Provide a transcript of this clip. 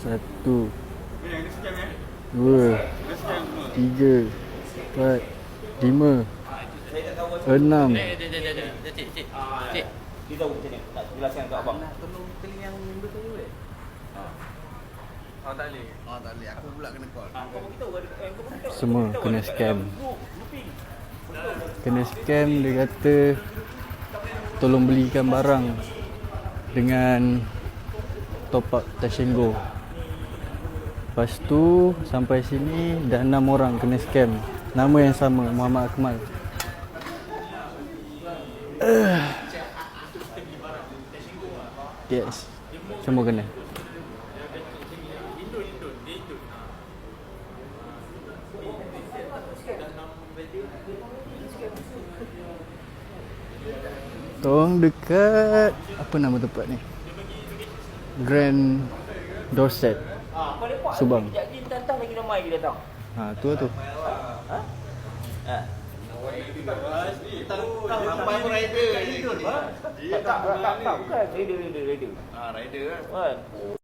Satu, dua, tiga, empat, lima, enam. Cik. Dia tahu macam ni. Nak jelaskan kat abang. Nak tolong keli yang betul tu boleh? Oh tak boleh. Tak boleh. Aku pula kena call. Kau beritahu kau beritahu. Semua kena scam. Kena scam, dia kata tolong belikan barang dengan top up Touch 'n Go. Lepas tu sampai sini dah 6 orang kena scam. Nama yang sama, Muhammad Akmal. Yes, semua kena. Tong dekat apa nama tempat ni? Grand Dorset, Subang. Sekejap lagi datang lagi ramai dia datang. Tu tu. Sampai pun rider. Tak, bukan. Rider. Rider kan. Kan?